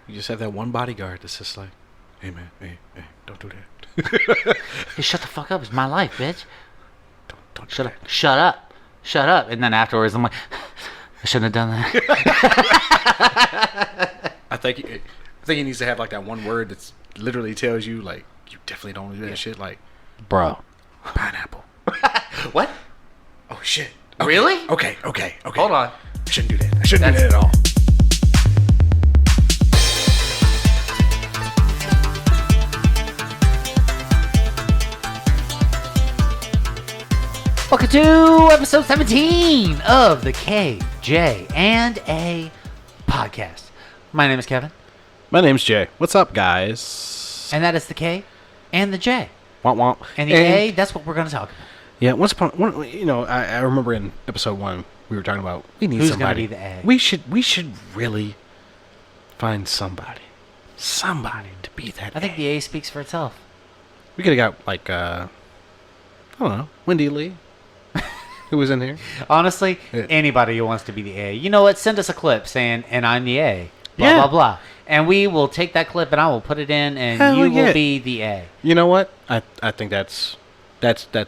You just have that one bodyguard that's just like, hey man, hey, don't do that. Hey, shut the fuck up. It's my life, bitch. Don't Shut up. Shut up. Shut up. And then afterwards, I'm like, I shouldn't have done that. I think he needs to have like that one word that's literally tells you like you definitely don't do that shit. Like, bro, pineapple. what? Oh shit. Okay. Really? Okay. Hold on. I shouldn't do that. I shouldn't do that at all. Welcome to episode 17 of the KJ and A podcast. My name is Kevin. My name's Jay. What's up, guys? And that is the K and the J. Womp womp. And the A, that's what we're going to talk about. Yeah, I remember in episode 1 we were talking about we need Who's somebody. Who's going to We be the A? should really find somebody to be that. I think the A speaks for itself. We could have got like I don't know, Wendy Lee. Who was in here? Honestly, anybody who wants to be the A. You know what? Send us a clip saying, and I'm the A. Blah, blah, blah. And we will take that clip and I will put it in and you will be the A. You know what? I think that's great. That's Go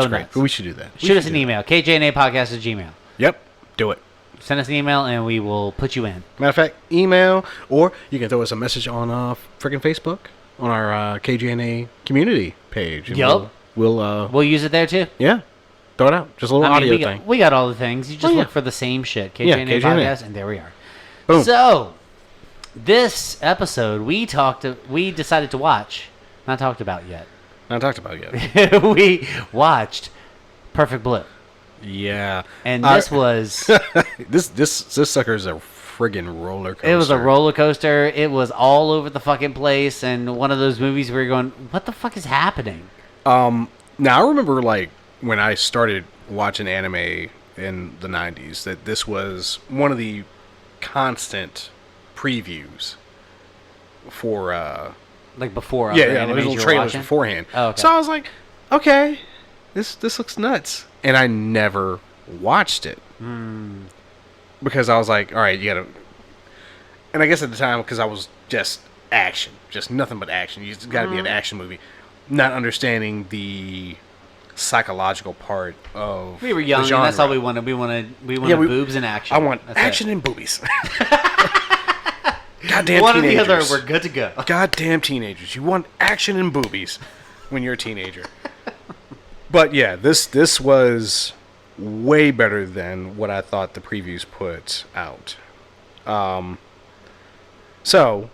great. nuts. We should do that. Shoot us an email. KJNApodcast@gmail. Yep. Do it. Send us an email and we will put you in. Matter of fact, email, or you can throw us a message on freaking Facebook on our KJNA community page. Yup. We'll use it there too. Yeah. Throw it out. Just a little audio thing. We got all the things. You just look for the same shit. KJNA Podcast, and there we are. Boom. So, this episode, we decided to watch. Not talked about yet. Not talked about yet. We watched Perfect Blue. Yeah. And this was... this sucker is a friggin' roller coaster. It was a roller coaster. It was all over the fucking place. And one of those movies where you're going, what the fuck is happening? Now, I remember, like, when I started watching anime in the 90s, that this was one of the constant previews for... like before? Yeah, little trailers beforehand. Oh, okay. So I was like, okay, this looks nuts. And I never watched it. Because I was like, all right, you gotta... And I guess at the time, because I was just action. Just nothing but action. You just gotta be an action movie. Not understanding the psychological part of we were young, the genre. and that's all we wanted. We wanted boobs and action. I want action and boobies. Goddamn one teenagers. One or the other, we're good to go. Goddamn teenagers. You want action and boobies when you're a teenager. But yeah, this was way better than what I thought the previews put out. So,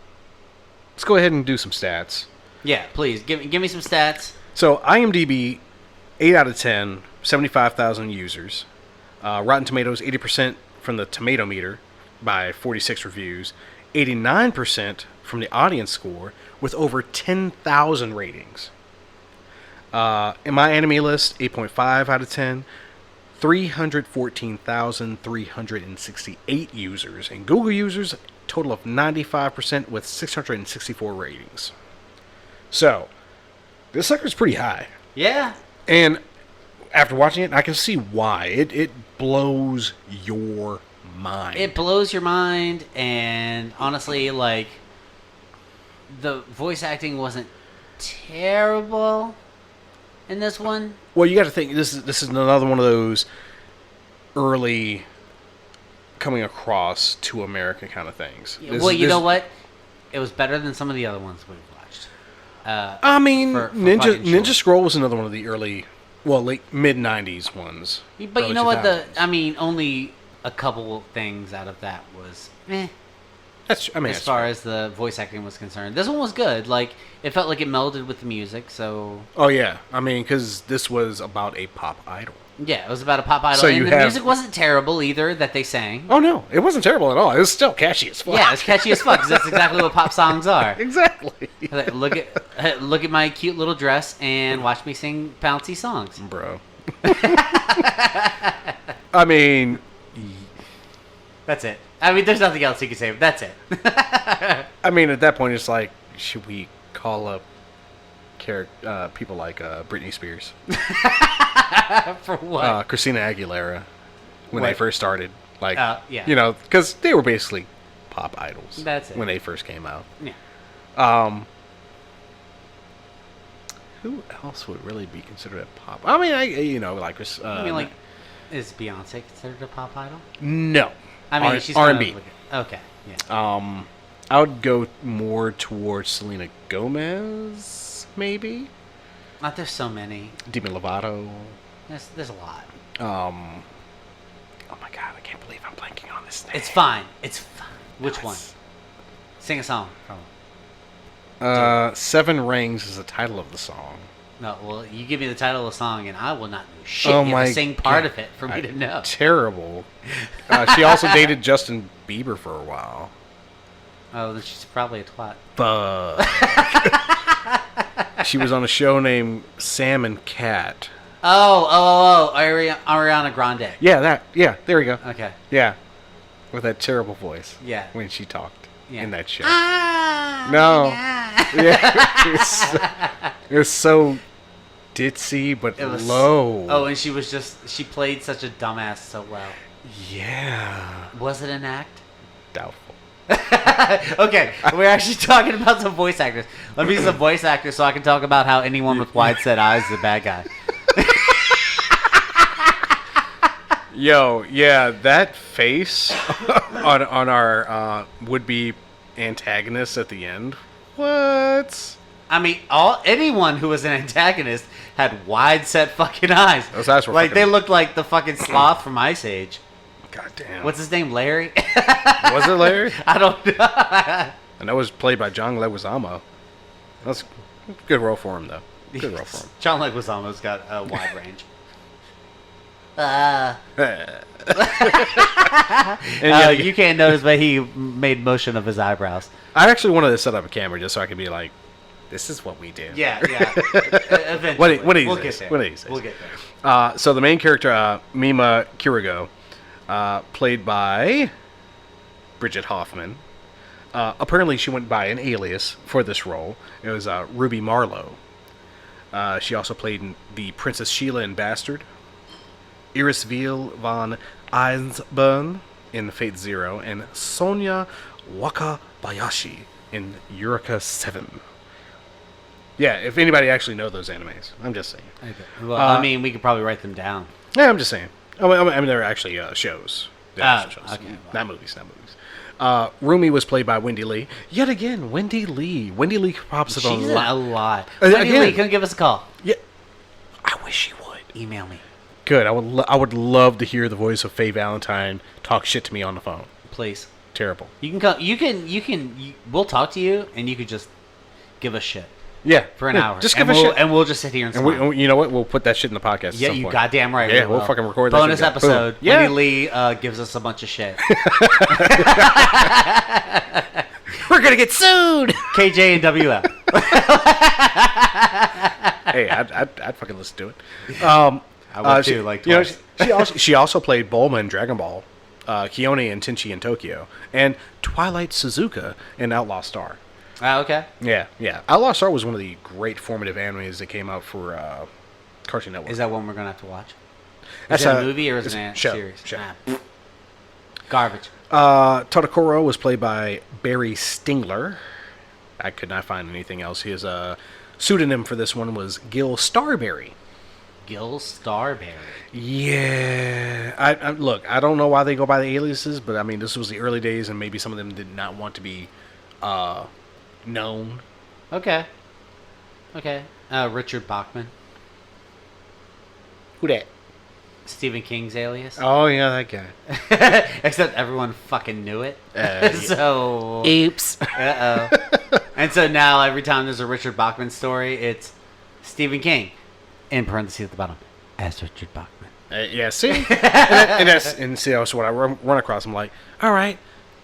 let's go ahead and do some stats. Yeah, please. Give me some stats. So, IMDb, 8 out of 10, 75,000 users. Rotten Tomatoes, 80% from the tomato meter by 46 reviews. 89% from the audience score with over 10,000 ratings. In my anime list, 8.5 out of 10. 314,368 users. And Google users, total of 95% with 664 ratings. So, this sucker's pretty high. Yeah. And after watching it, I can see why. It blows your mind. It blows your mind, and honestly, like, the voice acting wasn't terrible in this one. Well, you got to think, this is another one of those early coming across to America kind of things. You know what? It was better than some of the other ones we've watched. I mean, for Ninja Scroll was another one of the early, late mid-90s ones. But you know what? Only a couple things out of that was meh. As far as the voice acting was concerned. This one was good. Like, it felt like it melded with the music, so... Oh, yeah. I mean, because this was about a pop idol. Yeah, it was about a pop idol. So and the music wasn't terrible either that they sang. Oh, no. It wasn't terrible at all. It was still catchy as fuck. Yeah, it's catchy as fuck, because that's exactly what pop songs are. Exactly. Like, look at my cute little dress and watch me sing bouncy songs. Bro. I mean... That's it. I mean, there's nothing else you can say, but that's it. I mean, at that point, it's like, should we call up people like Britney Spears? For what? Christina Aguilera, when they first started. Like, yeah. you know, because they were basically pop idols. That's it. When they first came out. Yeah. Who else would really be considered a pop? I mean, is Beyonce considered a pop idol? No. I mean, she's R&B. Okay. Yeah. I would go more towards Selena Gomez, maybe. There's so many. Demi Lovato. There's a lot. Oh my god, I can't believe I'm blanking on this name. It's fine. Which one? Sing a song from Seven Rings is the title of the song. No, well, you give me the title of the song, and I will not know shit. Oh you my have to sing part God. of it for me to know. Terrible. She also dated Justin Bieber for a while. Oh, then she's probably a twat. Fuck. She was on a show named Sam and Cat. Oh, Ariana Grande. Yeah, there we go. Okay. Yeah. With that terrible voice. Yeah. When she talked Yeah. in that show. No. Yeah. It was so ditzy, but low. Oh, and she played such a dumbass so well. Yeah. Was it an act? Doubtful. Okay, we're actually talking about some voice actors. Let me be some voice actors so I can talk about how anyone with wide set eyes is a bad guy. Yo, yeah, that face on our would-be antagonist at the end. What? I mean, anyone who was an antagonist had wide set fucking eyes. Those eyes were like they looked like the fucking sloth from Ice Age. God damn. What's his name? Larry? Was it Larry? I don't know. I know it was played by John Leguizamo. That's a good role for him, though. Good role for him. John Leguizamo's got a wide range. You can't notice, but he made motion of his eyebrows. I actually wanted to set up a camera just so I could be like, this is what we do. Yeah. Eventually. What we'll get there. We'll get there. So the main character, Mima Kirigo, played by Bridget Hoffman. Apparently she went by an alias for this role. It was Ruby Marlowe. She also played the Princess Sheila in Bastard. Iris Veal von Einsburn in Fate Zero, and Sonia Wakabayashi in Eureka 7. Yeah, if anybody actually know those animes. I'm just saying. Okay. Well, I mean, we could probably write them down. Yeah, I'm just saying. I mean they're actually shows. They're actual shows. Okay. Not movies. Rumi was played by Wendy Lee. Yet again, Wendy Lee. Wendy Lee pops up She's a lot. a lot. Wendy Lee, come give us a call. Yeah, I wish she would. Email me. Good. I would love to hear the voice of Faye Valentine talk shit to me on the phone. Please. Terrible. You can come. We'll talk to you, and you could just give us shit. Yeah, for an hour. Just give us shit, and we'll just sit here and smile. And you know what? We'll put that shit in the podcast. Yeah, at some you point. goddamn right. Yeah, we'll fucking record that. Bonus episode. Boom. Yeah. Wendy Lee gives us a bunch of shit. We're gonna get sued. KJ and WL. Hey, I'd fucking listen to it. I would too. Like twice. She also played Bulma in Dragon Ball, Kione and Tenchi in Tokyo, and Twilight Suzuka in Outlaw Star. Okay. Yeah. Outlaw Star was one of the great formative animes that came out for Cartoon Network. Is that one we're gonna have to watch? That's is it a movie or is it a show, series? Show. Garbage. Todokoro was played by Barry Stingler. I could not find anything else. His pseudonym for this one was Gil Starberry. Gil Starberry. Yeah. Look, I don't know why they go by the aliases, but I mean, this was the early days, and maybe some of them did not want to be known. Okay. Richard Bachman. Who that? Stephen King's alias. Oh, yeah, that guy. Except everyone fucking knew it. So... Oops. Uh-oh. And so now every time there's a Richard Bachman story, it's Stephen King. In parentheses at the bottom. As Richard Bachman. Yeah, see? and see, that's what I run across. I'm like, all right,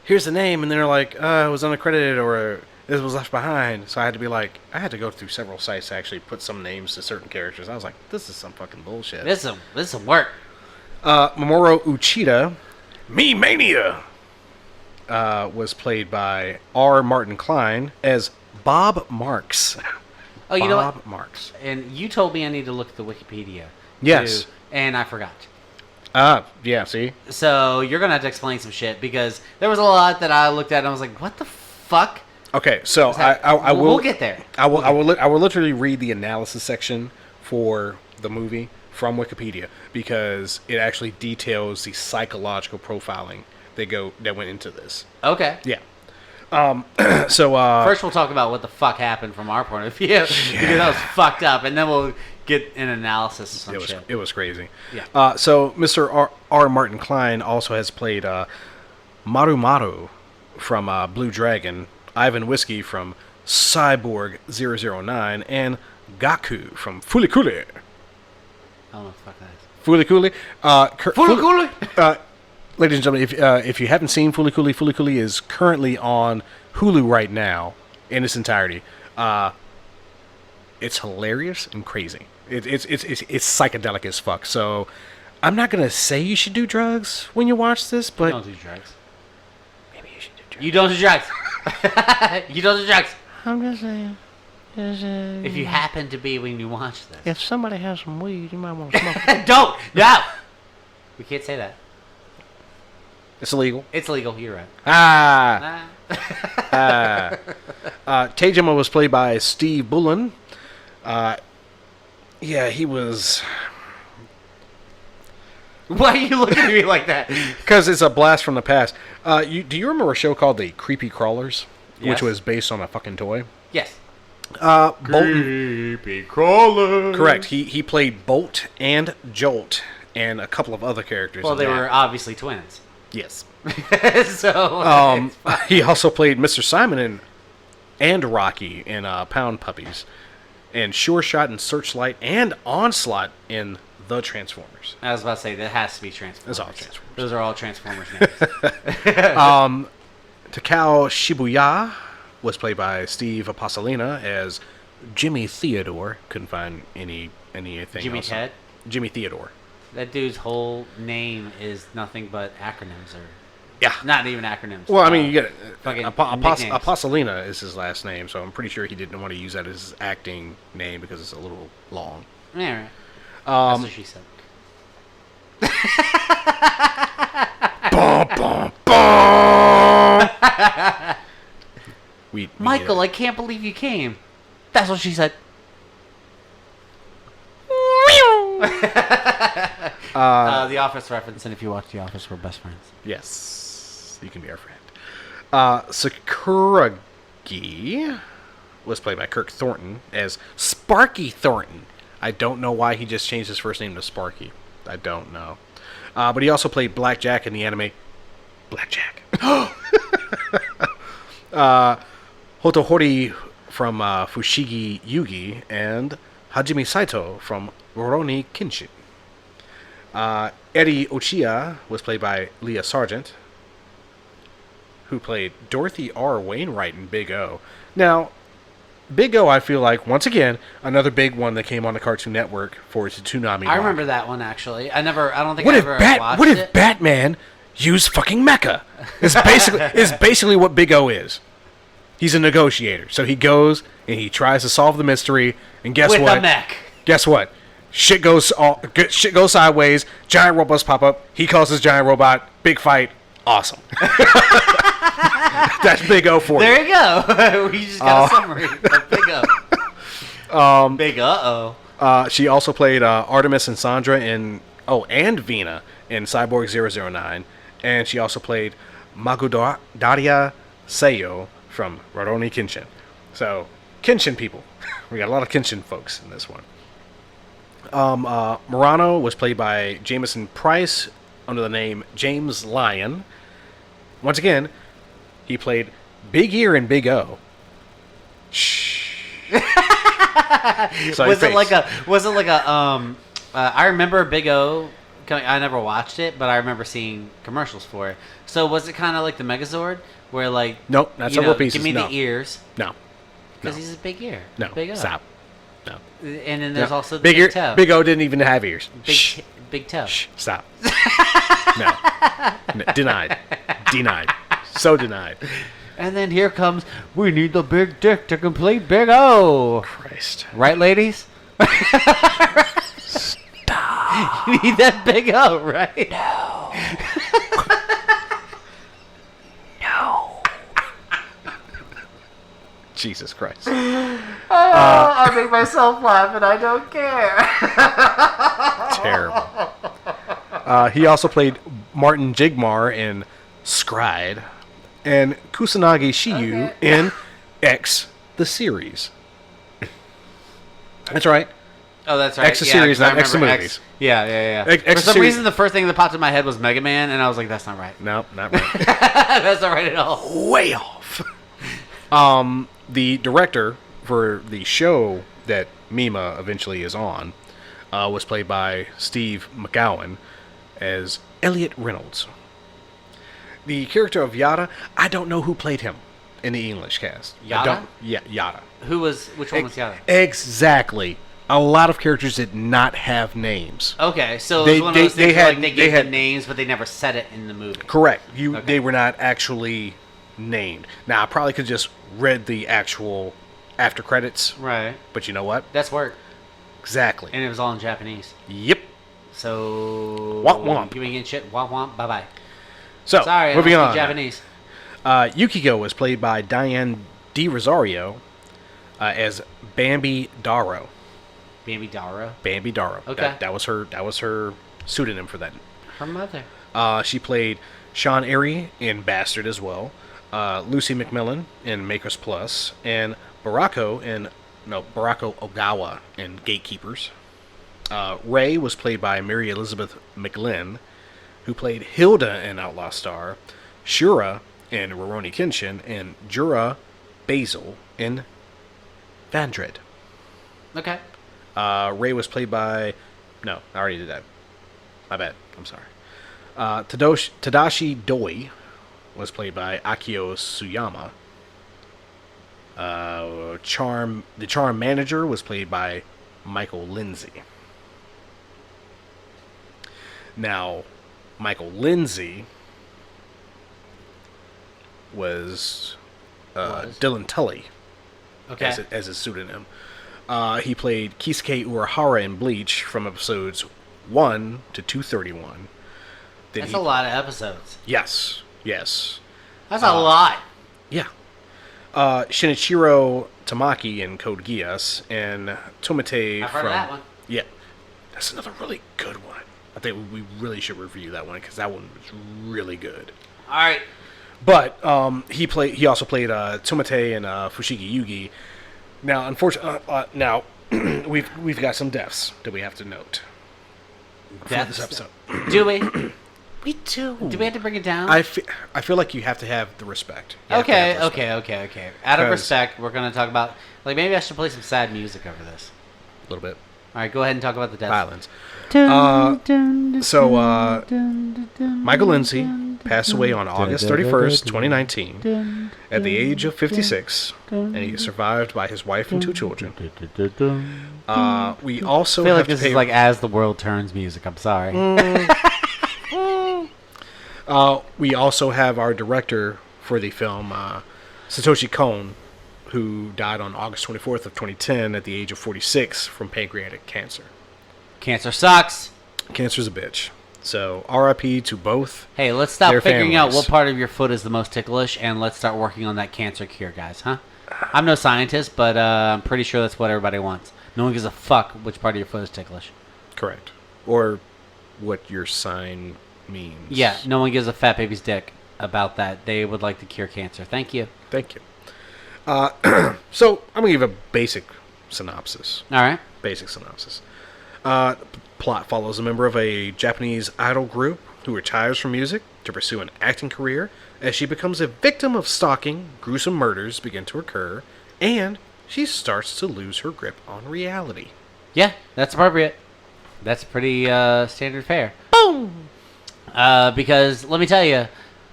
here's the name. And then they're like, it was unaccredited or this was left behind. So I had to go through several sites to actually put some names to certain characters. I was like, this is some fucking bullshit. This is some work. Mamoru Uchida, Me Mania, was played by R. Martin Klein as Bob Marks. Oh, you know what? Bob Marks. And you told me I need to look at the Wikipedia. Yes. And I forgot. Yeah, see? So you're going to have to explain some shit because there was a lot that I looked at and I was like, what the fuck? Okay, so I will... We'll get there. I will literally read the analysis section for the movie from Wikipedia because it actually details the psychological profiling that went into this. Okay. Yeah. So first we'll talk about what the fuck happened from our point of view because that was fucked up, and then we'll get an analysis of some shit. It was crazy. Yeah. So Mr. R. Martin Klein also has played Maru Maru from Blue Dragon, Ivan Whiskey from Cyborg 009, and Gaku from Fulikuli. I don't know what the fuck that is. Fulikuli. Fulikuli. Ladies and gentlemen, if you haven't seen Fulikuli, Fulikuli is currently on Hulu right now in its entirety. It's hilarious and crazy. It's psychedelic as fuck. So I'm not gonna say you should do drugs when you watch this, but you don't do drugs. Maybe you should do drugs. You don't do drugs. You don't do drugs. I'm just saying. If you happen to be when you watch this, if somebody has some weed, you might want to smoke. Don't. No. We can't say that. It's illegal. It's legal. You're right. Tejima was played by Steve Bullen. Yeah, he was... Why are you looking at me like that? Because it's a blast from the past. Do you remember a show called The Creepy Crawlers? Yes. Which was based on a fucking toy? Yes. Bolton. Creepy Crawlers. Correct. He played Bolt and Jolt and a couple of other characters. Well, they were obviously twins. Yes. So he also played Mr. Simon and Rocky in Pound Puppies, and Sure Shot and Searchlight and Onslaught in The Transformers. I was about to say that has to be Transformers. It's all Transformers. Those are all Transformers names. Takao Shibuya was played by Steve Apostolina as Jimmy Theodore. Couldn't find anything Jimmy else. Ted? Jimmy Theodore. That dude's whole name is nothing but acronyms, or yeah, not even acronyms. Well, I mean, you get fucking Apostolina is his last name, so I'm pretty sure he didn't want to use that as his acting name because it's a little long. Yeah, right. That's what she said. Bum, bum, bum. Michael, I can't believe you came. That's what she said. The Office reference, and if you watch The Office, we're best friends. Yes, you can be our friend. Sakuragi was played by Kirk Thornton as Sparky Thornton. I don't know why he just changed his first name to Sparky. I don't know. But he also played Blackjack in the anime Blackjack. Hotohori from Fushigi Yugi and Hajime Saito from Rurouni Kenshin. Eddie Ochiya was played by Leah Sargent, who played Dorothy R. Wainwright in Big O. Now, Big O, I feel like, once again, another big one that came on the Cartoon Network for its Toonami. I remember that one, actually. I don't think I ever watched it. What if Batman used fucking mecha? It's basically what Big O is. He's a negotiator. So he goes and he tries to solve the mystery, and guess what? With a mech. Guess what? Shit goes sideways. Giant robots pop up. He calls his giant robot. Big fight. Awesome. That's Big O for you. There you go. We just got a summary of Big O. Big Uh-oh. She also played Artemis and Sandra and Vina in Cyborg 009. And she also played Magudaria Seiyo from Rurouni Kenshin. So, Kenshin people. We got a lot of Kenshin folks in this one. Murano was played by Jameson Price under the name James Lyon. Once again, he played Big Ear in Big O. Shh. Was it like a I remember Big O. I never watched it, but I remember seeing commercials for it. So was it kind of like the Megazord, where like nope, not several pieces. Give me the ears. No, because he's a big ear. No, Big O. Stop. No. And then there's also the big ear, toe. Big O didn't even have ears. Big toe. Shh. Stop. No. Denied. So denied. And then here comes, we need the big dick to complete Big O. Christ. Right, ladies? Stop. You need that big O, right? No. No. Jesus Christ. I make myself laugh and I don't care. Terrible. He also played Martin Jigmar in Scried and Kusanagi Shiyu in X, the series. That's right. Oh, that's right. X, the series, not X, the movies. X, yeah. X, For some reason, the first thing that popped in my head was Mega Man, and I was like, that's not right. No, not right. That's not right at all. Way off. The director for the show that Mima eventually is on was played by Steve McGowan as Elliot Reynolds. The character of Yada, I don't know who played him in the English cast. Yada? Yada. Which one was Yada? Exactly. A lot of characters did not have names. Okay, so it was one of those things where they gave the names, but they never said it in the movie. Correct. They were not actually named. Now, I probably could just read the actual after credits. Right. But you know what? That's work. Exactly. And it was all in Japanese. Yep. So... Womp womp. You ain't getting shit. Womp womp. Bye-bye. So, sorry, moving on. Japanese. Yukiko was played by Diane Di Rosario as Bambi Darrow. Bambi Darrow? Bambi Darrow. Okay. That was her pseudonym for that. Her mother. She played Sean Airy in Bastard as well. Lucy McMillan in Makers Plus, and Barako Ogawa in Gatekeepers. Ray was played by Mary Elizabeth McGlynn, who played Hilda in Outlaw Star, Shura in Rurouni Kenshin, and Jura Basil in Vandred. Okay. Ray was played by... No, I already did that. My bad. I'm sorry. Tadashi Doi was played by Akio Suyama. The Charm Manager was played by Michael Lindsay. Now, Michael Lindsay was Dylan Tully as his pseudonym. He played Kisuke Urahara in Bleach from episodes 1 to 231. That's a lot of episodes. Yes. That's a lot. Yeah. Shinichiro Tamaki in Code Geass, and Tomite I've heard of that one. Yeah. That's another really good one. I think we really should review that one because that one was really good. All right. But he also played Tomite and Fushigi Yugi. Now, unfortunately, we've got some deaths that we have to note for this episode. Do we? We do. Do we have to bring it down? I feel like you have to have the respect. Okay. Out of respect, we're going to talk about... maybe I should play some sad music over this. A little bit. All right, go ahead and talk about the deaths. Violence. Michael Lindsay passed away on August 31st, 2019, at the age of 56, and he is survived by his wife and 2 children. We also I feel like this is like As the World Turns music. I'm sorry. We also have our director for the film, Satoshi Kon, who died on August 24th of 2010 at the age of 46 from pancreatic cancer. Cancer sucks. Cancer's a bitch. So, RIP to both. Hey, let's stop figuring families. out what part of your foot is the most ticklish, and let's start working on that cancer cure, guys, huh? I'm no scientist, but I'm pretty sure that's what everybody wants. No one gives a fuck which part of your foot is ticklish. Correct. Or what your sign means. Yeah, no one gives a fat baby's dick about that. They would like to cure cancer. Thank you. Thank you. So, I'm going to give a basic synopsis. All right. Basic synopsis. Plot follows a member of a Japanese idol group who retires from music to pursue an acting career as she becomes a victim of stalking, gruesome murders begin to occur, and she starts to lose her grip on reality. Yeah, that's appropriate. That's pretty standard fare. Boom! Because, let me tell you,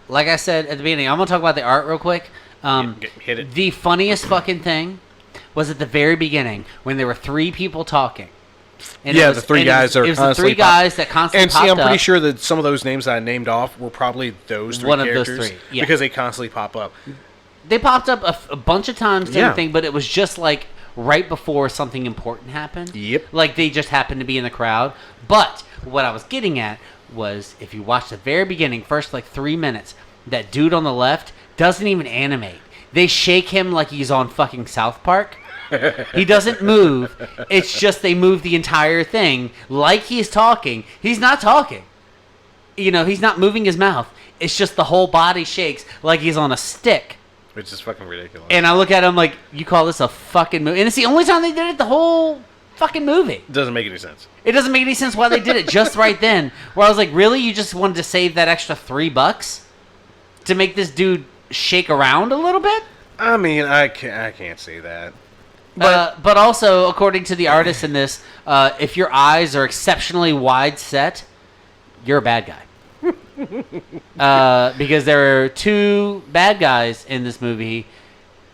like I said at the beginning, I'm going to talk about the art real quick. Hit it. The funniest fucking thing was at the very beginning when there were 3 people talking. And the 3 guys are it was the 3 guys that constantly popped up. And see, I'm pretty sure that some of those names that I named off were probably those 3 characters. One of those 3, yeah. Because they constantly pop up. They popped up a bunch of times and everything, but it was just like right before something important happened. Yep. Like they just happened to be in the crowd. But what I was getting at was if you watch the very beginning, first like 3 minutes, that dude on the left doesn't even animate. They shake him like he's on fucking South Park. He doesn't move. It's just they move the entire thing like he's talking. He's not talking. You know, he's not moving his mouth. It's just the whole body shakes like he's on a stick. Which is fucking ridiculous. And I look at him like, you call this a fucking movie? And it's the only time they did it the whole fucking movie. It doesn't make any sense. It doesn't make any sense why they did it just right then. Where I was like, really? You just wanted to save that extra $3 to make this dude shake around a little bit? I mean, I can't say that. But also, according to the artist in this, if your eyes are exceptionally wide set, you're a bad guy. Because there are 2 bad guys in this movie,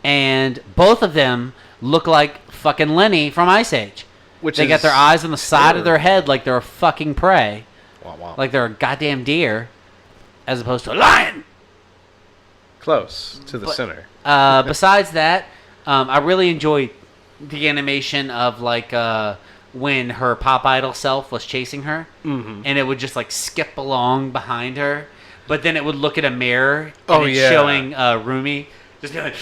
and both of them look like fucking Lenny from Ice Age. They got their eyes on the side of their head like they're a fucking prey. Wow. Like they're a goddamn deer, as opposed to a lion. Close to the center. Besides that, I really enjoyed the animation of like when her pop idol self was chasing her, and it would just like skip along behind her, but then it would look at a mirror and showing Rumi just like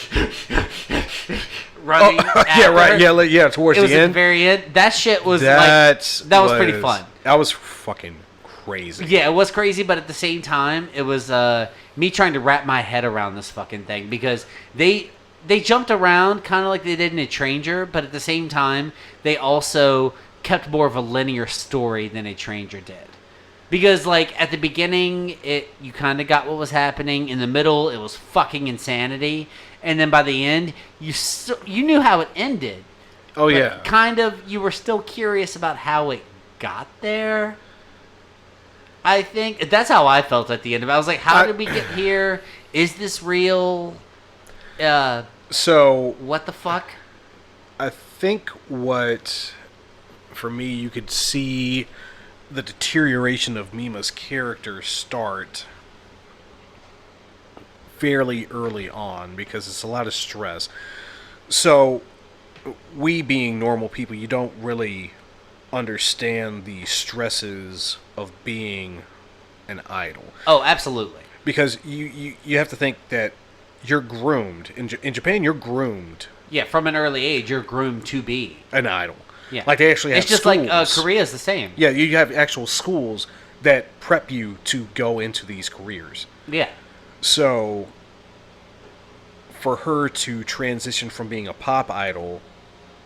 running. Yeah, right. Her. Yeah. Towards it was the at end. The very end. That shit was that was pretty fun. That was fucking crazy. Yeah, it was crazy, but at the same time, it was me trying to wrap my head around this fucking thing because they jumped around kind of like they did in A Stranger, but at the same time, they also kept more of a linear story than A Stranger did. Because, like, at the beginning, you kind of got what was happening. In the middle, it was fucking insanity. And then by the end, you knew how it ended. Oh, yeah. Kind of, you were still curious about how it got there. I think that's how I felt at the end of it. I was like, how did we get here? Is this real? So what the fuck? I think for me, you could see the deterioration of Mima's character start fairly early on because it's a lot of stress. So we being normal people, you don't really understand the stresses of being an idol. Oh, absolutely. Because you have to think that you're groomed. In Japan, you're groomed. Yeah, from an early age, you're groomed to be an idol. Yeah. Like they actually have It's just schools. like Korea's the same. Yeah, you have actual schools that prep you to go into these careers. Yeah. So for her to transition from being a pop idol,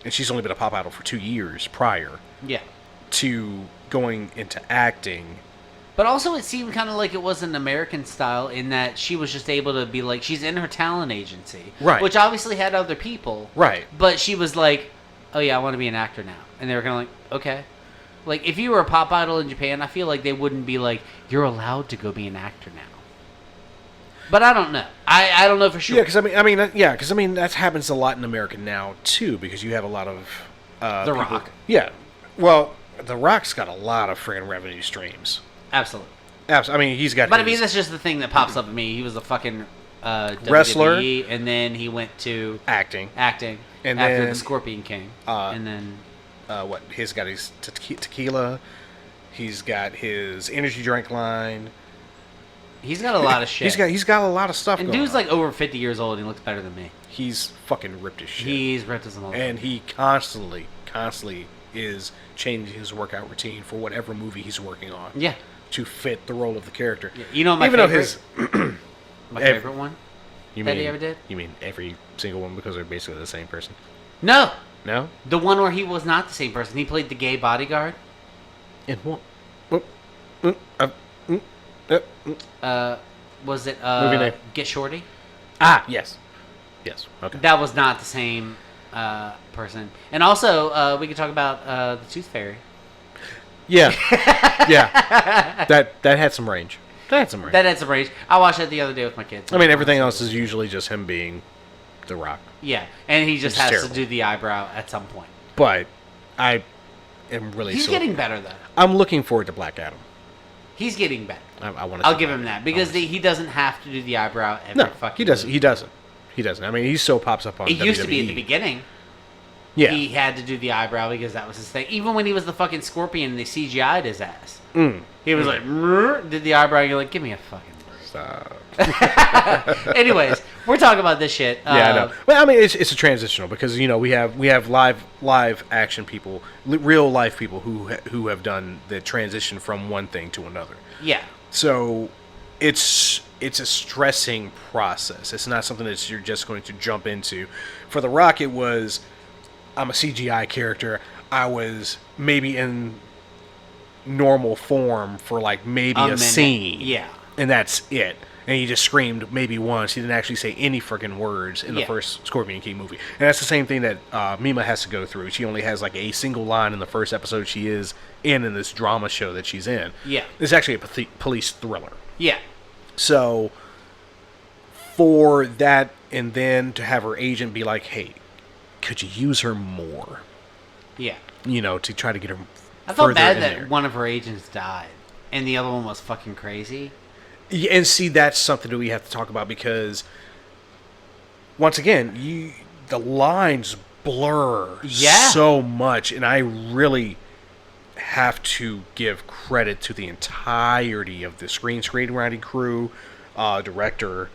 and she's only been a pop idol for 2 years prior. Yeah. To going into acting. But also it seemed kind of like it was an American style in that she was just able to be like, she's in her talent agency. Right. Which obviously had other people. Right. But she was like, oh yeah, I want to be an actor now. And they were kind of like, okay. Like, if you were a pop idol in Japan, I feel like they wouldn't be like, you're allowed to go be an actor now. But I don't know. I don't know for sure. Yeah, because I mean that happens a lot in America now too, because you have a lot of The people, Rock. Yeah, well, The Rock's got a lot of friggin' revenue streams. Absolutely. I mean, he's got. But I mean, that's just the thing that pops up at me. He was a fucking wrestler, WWE, and then he went to acting, and after then, the Scorpion King, and then he's got his tequila. He's got his energy drink line. He's got a lot of shit. He's got a lot of stuff. And going dude's on. like over 50 years old. And he looks better than me. He's fucking ripped as shit. He's ripped as a motherfucker. And he constantly is changing his workout routine for whatever movie he's working on. Yeah. To fit the role of the character. Yeah. You know my favorite? My favorite one that he ever did? You mean every single one because they're basically the same person? No. No? The one where he was not the same person. He played the gay bodyguard. In what? Was it movie name? Get Shorty? Ah, yes. Yes. Okay. That was not the same person. And also, we could talk about the Tooth Fairy. Yeah. Yeah. That had some range. That had some range. I watched that the other day with my kids. I mean, everything else is usually just him being The Rock. Yeah, and he just has terrible. to do the eyebrow at some point. But I am really. He's getting better though. I'm looking forward to Black Adam. He's getting better. I'll give him that because he doesn't have to do the eyebrow every fucking. He doesn't. He doesn't. I mean, he so pops up on. It WWE. used to be at the beginning. Yeah. He had to do the eyebrow because that was his thing. Even when he was the fucking Scorpion and they CGI'd his ass. He was like, did the eyebrow, and you're like, give me a fucking break. Stop. Anyways, we're talking about this shit. Yeah, I know. Well, I mean, it's a transitional because, you know, we have live action people, real life people who have done the transition from one thing to another. Yeah. So it's a stressing process. It's not something that you're just going to jump into. For The Rock, it was, I'm a CGI character. I was maybe in normal form for like maybe a scene. Yeah. And that's it. And he just screamed maybe once. He didn't actually say any freaking words in the first Scorpion King movie. And that's the same thing that Mima has to go through. She only has like a single line in the first episode she is in this drama show that she's in. Yeah. It's actually a police thriller. Yeah. So for that, and then to have her agent be like, hey, could you use her more? Yeah. You know, to try to get her I felt bad that there. one of her agents died and the other one was fucking crazy. Yeah, and see, that's something that we have to talk about because, once again, the lines blur so much, and I really have to give credit to the entirety of the screenwriting crew, director,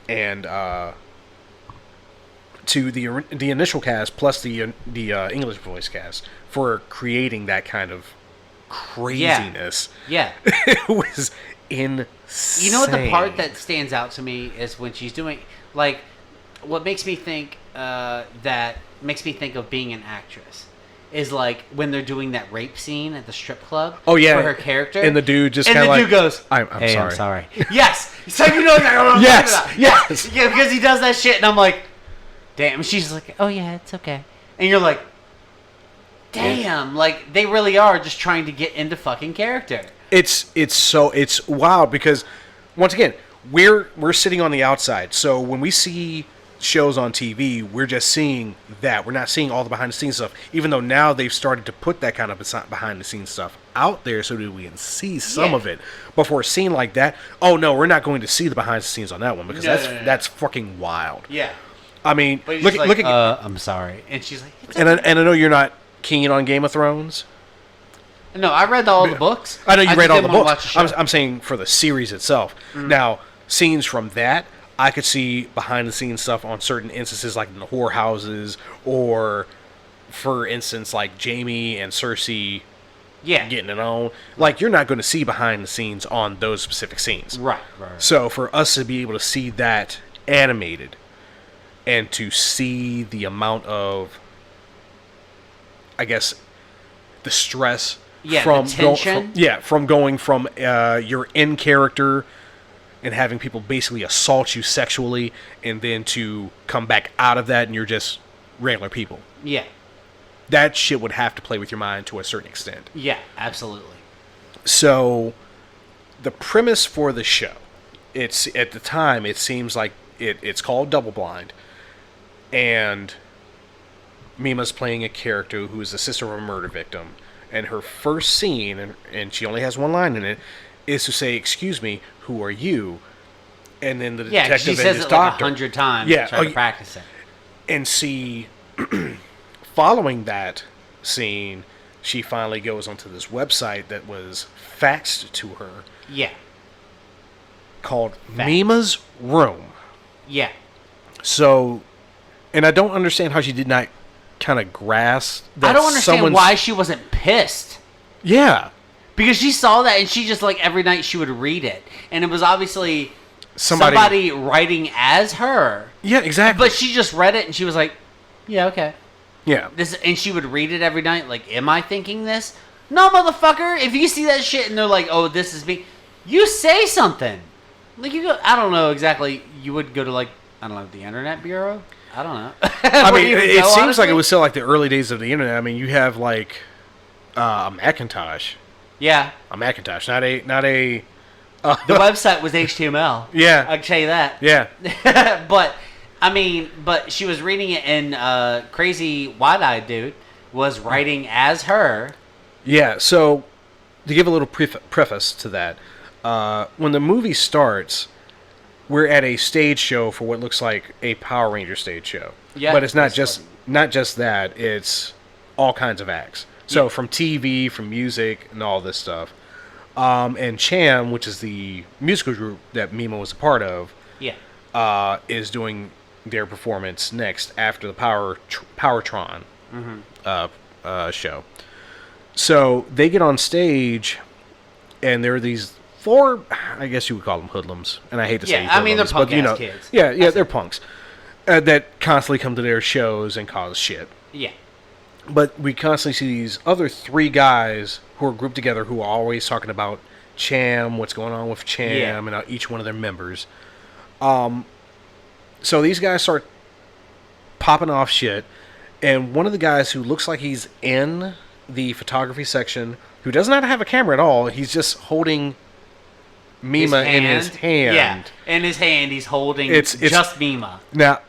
and to the initial cast plus the English voice cast for creating that kind of craziness. Yeah. It was insane. You know what the part that stands out to me is when she's doing, like, what makes me think that makes me think of being an actress is like when they're doing that rape scene at the strip club. Oh yeah, for her character, and the dude just kind of dude goes, "I'm hey, sorry." I'm sorry. Yes, so you know exactly what I'm talking about. Yes, yeah, because he does that shit, and I'm like, damn. She's like, oh yeah, it's okay, and you're like, damn, like they really are just trying to get into fucking character. It's wild because once again we're sitting on the outside, so when we see shows on TV, we're just seeing that. We're not seeing all the behind the scenes stuff, even though now they've started to put that kind of behind the scenes stuff out there so that we can see some of it. But for a scene like that, oh no, we're not going to see the behind the scenes on that one because that's fucking wild. Yeah, I mean, look at I'm sorry, and she's like, and I know you're not keen on Game of Thrones. No, I read all the books. I know you read all the books. I'm saying for the series itself. Now, scenes from that, I could see behind the scenes stuff on certain instances, like in the whorehouses, or for instance, like Jaime and Cersei getting it on. Like, you're not going to see behind the scenes on those specific scenes. Right. So for us to be able to see that animated and to see the amount of, I guess, the stress from the tension. from going from your in character and having people basically assault you sexually, and then to come back out of that and you're just regular people. Yeah. That shit would have to play with your mind to a certain extent. Yeah, absolutely. So, the premise for the show, it's at the time, it seems like it's called Double Blind, and Mima's playing a character who is the sister of a murder victim, and her first scene, and she only has one line in it, is to say, "Excuse me, who are you?" And then the detective she and says his it doctor, like 100 times. Try to practice it. And see, following that scene, she finally goes onto this website that was faxed to her. Yeah. Called Mima's Room. Yeah. So, and I don't understand how she did not kind of grasp that. I don't understand why she wasn't pissed. Yeah. Because she saw that and she just, like, every night she would read it. And it was obviously somebody writing as her. Yeah, exactly. But she just read it and she was like, yeah, okay. Yeah. And she would read it every night, like, am I thinking this? No, motherfucker. If you see that shit and they're like, oh, this is me, you say something. Like, you go, I don't know exactly. You would go to, like, I don't know, the Internet Bureau? I don't know. I mean, it seems like it was still like the early days of the internet. I mean, you have like a Macintosh. Yeah. A Macintosh, not a. The website was HTML. Yeah. I can tell you that. Yeah. But she was reading it, and crazy wide-eyed dude was writing as her. Yeah. So, to give a little preface to that, when the movie starts, we're at a stage show for what looks like a Power Ranger stage show. Yeah, but it's not just that. It's all kinds of acts. So from TV, from music, and all this stuff. And Cham, which is the musical group that Mima was a part of, is doing their performance next after the Powertron show. So they get on stage, and there are these 4, I guess you would call them hoodlums, and I hate to say hoodlums, I mean, they're punk-ass kids. Yeah, they're punks that constantly come to their shows and cause shit. Yeah. But we constantly see these other 3 guys who are grouped together who are always talking about Cham, what's going on with Cham, and each one of their members. So these guys start popping off shit, and one of the guys who looks like he's in the photography section, who does not have a camera at all, he's just holding Mima in his hand. Yeah, in his hand, he's holding just Mima. Now,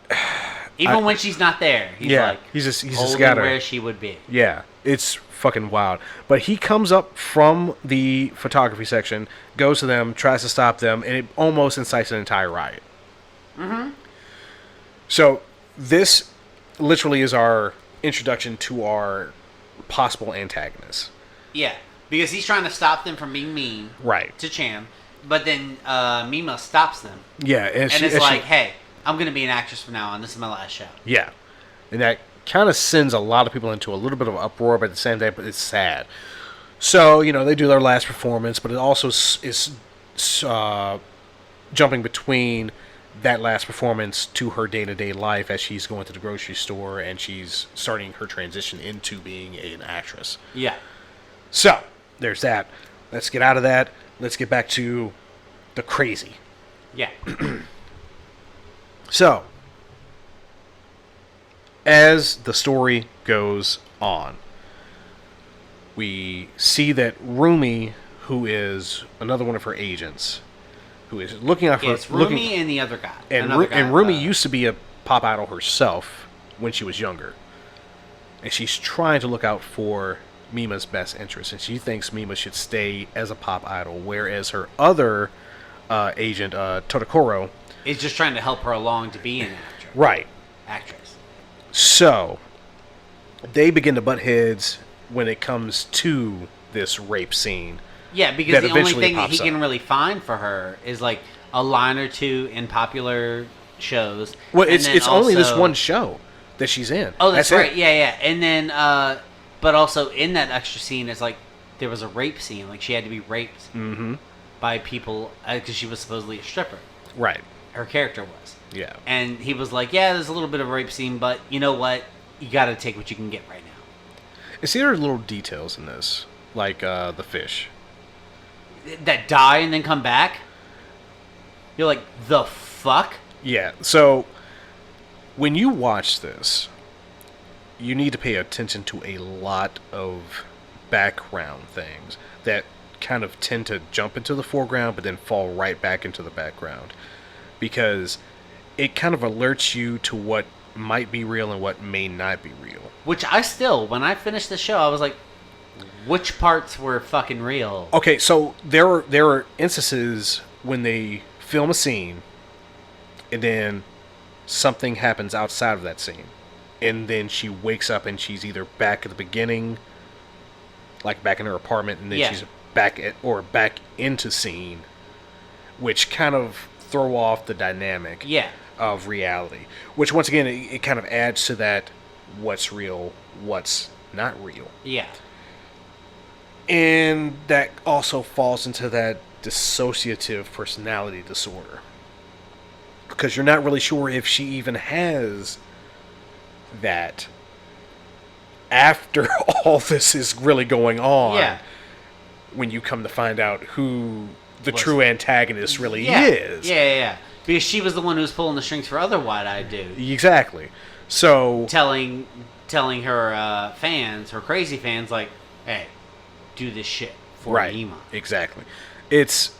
even when she's not there, he's he's just holding got her where she would be. Yeah, it's fucking wild. But he comes up from the photography section, goes to them, tries to stop them, and it almost incites an entire riot. Mm-hmm. So this literally is our introduction to our possible antagonist. Yeah, because he's trying to stop them from being mean to Cham, but then Mima stops them. Yeah, and it's like, hey, I'm going to be an actress from now on. This is my last show. Yeah, and that kind of sends a lot of people into a little bit of uproar, but at the same time, it's sad. So, they do their last performance, but it also is jumping between that last performance to her day-to-day life as she's going to the grocery store and she's starting her transition into being an actress. Yeah. So, there's that. Let's get out of that. Let's get back to the crazy. Yeah. So, as the story goes on, we see that Rumi, who is another one of her agents, who is looking out for... Yes, Rumi and the other guy. And Rumi used to be a pop idol herself when she was younger. And she's trying to look out for Mima's best interest. And she thinks Mima should stay as a pop idol, whereas her other agent, Todokoro... is just trying to help her along to be an actress. Right. Actress. So, they begin to butt heads when it comes to this rape scene. Yeah, because the only thing that he can really find for her is like a line or two in popular shows. Well, it's only this one show that she's in. Oh, that's right. Yeah. And then, but also in that extra scene, it's like there was a rape scene. Like she had to be raped by people because she was supposedly a stripper. Right. Her character was. Yeah. And he was like, yeah, there's a little bit of a rape scene, but you know what? You got to take what you can get right now. See, there are little details in this, like the fish. That die and then come back? You're like, the fuck? Yeah, so when you watch this, you need to pay attention to a lot of background things that kind of tend to jump into the foreground but then fall right back into the background. Because it kind of alerts you to what might be real and what may not be real. Which I still, when I finished the show, I was like, which parts were fucking real? Okay, so there are instances when they film a scene and then something happens outside of that scene. And then she wakes up and she's either back at the beginning, like back in her apartment, and then she's back into scene, which kind of throw off the dynamic of reality. Which, once again, it kind of adds to that what's real, what's not real. Yeah. And that also falls into that dissociative personality disorder. Because you're not really sure if she even has that after all this is really going on. Yeah. When you come to find out who the true antagonist really is. Yeah. Because she was the one who was pulling the strings for other wide-eyed dude. Exactly. So telling her fans, her crazy fans, like, hey, do this shit for Mima. Exactly. It's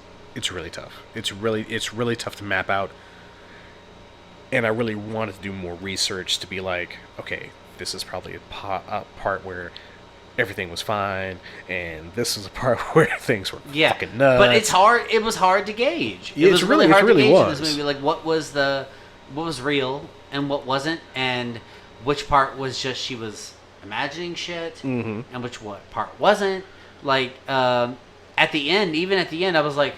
really tough. It's really tough to map out. And I really wanted to do more research to be like, okay, this is probably a part where everything was fine, and this is a part where things were fucking nuts. But it's hard. It was hard to gauge. It was really hard to gauge in this movie. Like, what was real and what wasn't, and which part was just she was imagining shit, mm-hmm. and which part wasn't. Like, at the end, I was like,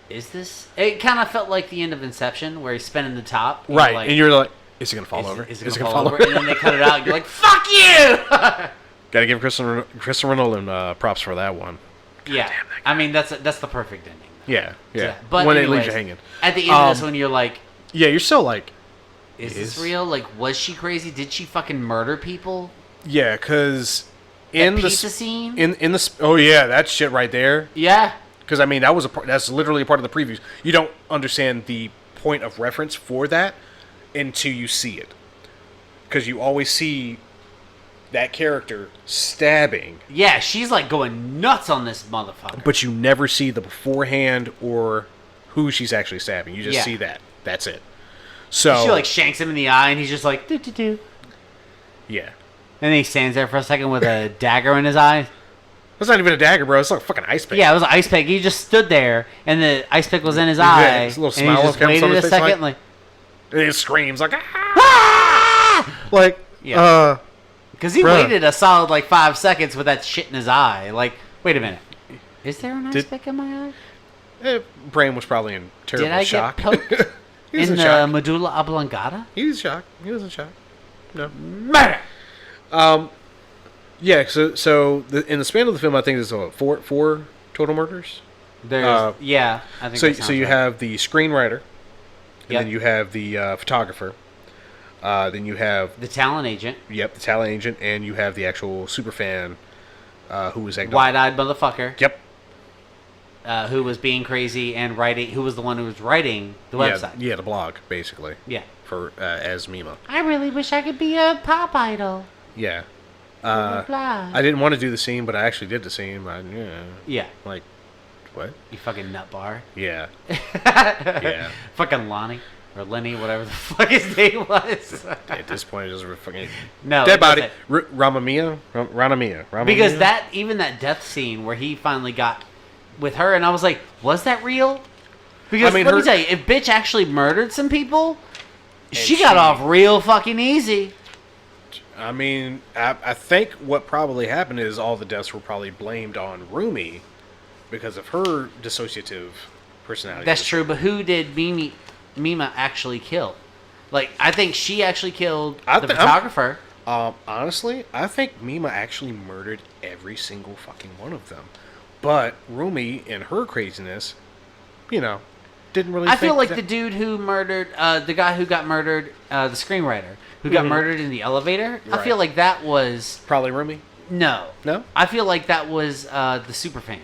is this... It kind of felt like the end of Inception, where he's spinning the top. Right, like, and you're like, is it going to fall over? Is it going to fall over? And then they cut it out, and you're like, fuck you! Gotta give Christopher Nolan props for that one. God yeah, I mean, that's the perfect ending. Yeah. But when anyways, it leaves you hanging. At the end of this one, you're like... Yeah, you're still like... Is this real? Like, was she crazy? Did she fucking murder people? Yeah, because... In the pizza scene? In the... Oh, yeah, that shit right there. Yeah. Because, I mean, that's literally a part of the previews. You don't understand the point of reference for that until you see it. Because you always see that character stabbing. Yeah, she's like going nuts on this motherfucker. But you never see the beforehand or who she's actually stabbing. You just see that. That's it. So she like shanks him in the eye and he's just like, do. Yeah. And then he stands there for a second with a dagger in his eye. It's not even a dagger, bro. It's like a fucking ice pick. Yeah, it was an ice pick. He just stood there, and the ice pick was in his eye. It's a little smile and he just waited a second, like... And he screams, like... Ah! Like, yeah. Because he waited a solid, like, 5 seconds with that shit in his eye. Like, wait a minute. Is there an ice pick in my eye? Brain was probably in terrible shock. Did I get poked in the medulla oblongata? He was in shock. No. Murder! Yeah, so in the span of the film, I think there's four total murders. There's I think so. So you have the screenwriter, and Yep. then you have the photographer, then you have the talent agent. Yep, the talent agent, and you have the actual superfan, who was wide-eyed motherfucker. Yep. Who was being crazy and writing? Who was the one who was writing the website? Yeah, the blog basically. Yeah. For as Mima. I really wish I could be a pop idol. Yeah. I didn't want to do the scene, but I actually did the scene. Yeah. Like, what? You fucking nut bar. Yeah. Yeah. Fucking Lonnie. Or Lenny, whatever the fuck his name was. At this point, it just fucking... No. Dead body. Ranamia? Because even that death scene where he finally got with her, and I was like, was that real? Because, let me tell you, if bitch actually murdered some people, she got off real fucking easy. I mean, I think what probably happened is all the deaths were probably blamed on Rumi because of her dissociative personality. That's true, but who did Mima actually kill? Like, I think she actually killed the photographer. Honestly, I think Mima actually murdered every single fucking one of them. But Rumi, in her craziness, didn't really. I feel like the dude who murdered the guy who got murdered, the screenwriter who got murdered in the elevator. Right. I feel like that was probably Rumi. No. I feel like that was the superfan.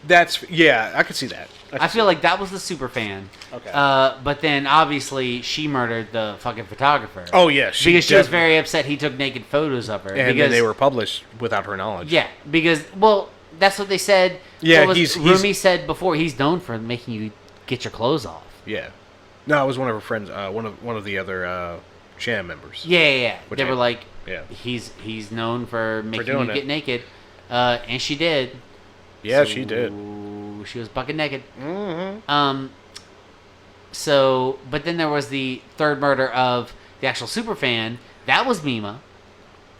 I could see that. I feel like that was the superfan. Okay. But then obviously she murdered the fucking photographer. Oh yeah, because she was very upset he took naked photos of her. And because they were published without her knowledge. Yeah, because that's what they said. Yeah, Rumi said before, he's known for making you get your clothes off. Yeah. No, it was one of her friends. One of the other Sham members. Yeah. They were like, yeah, he's known for making you get naked, and she did. Yeah, she did. She was bucket naked. Mm-hmm. So, but then there was the third murder of the actual superfan. That was Mima.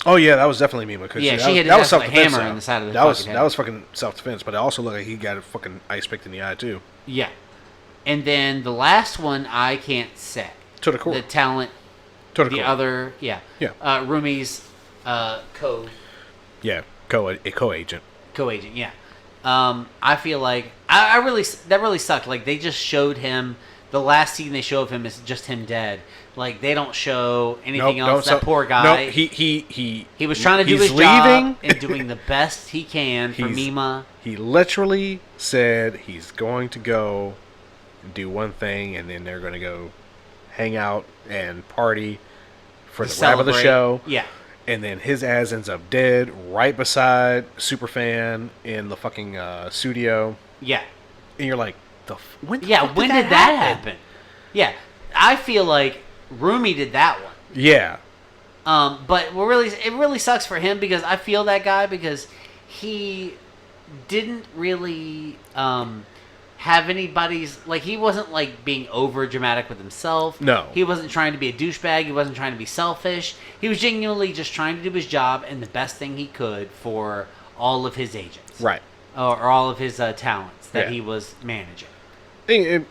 Oh yeah, that was definitely Mima. Yeah, she hit his hammer in the side of the head. That was fucking self-defense, but it also looked like he got a fucking ice picked in the eye too. Yeah, and then the last one I can't say. To the core. The talent. To the core. Other, yeah. Rumi's Yeah, co-agent. Co-agent, yeah. I feel like that really sucked. Like they just showed him. The last scene they show of him is just him dead. Like they don't show anything else. That poor guy. No, he was trying to do his job and doing the best he can for Mima. He literally said he's going to go do one thing, and then they're going to go hang out and party for the wrap of the show. Yeah. And then his ass ends up dead right beside Superfan in the fucking studio. Yeah. And you're like, when did that happen? Yeah. I feel like Rumi did that one. Yeah. But it really sucks for him because I feel that guy because he didn't really have anybody's, like, he wasn't, like, being over dramatic with himself. No. He wasn't trying to be a douchebag. He wasn't trying to be selfish. He was genuinely just trying to do his job and the best thing he could for all of his agents. Right. Or all of his talents that he was managing. I and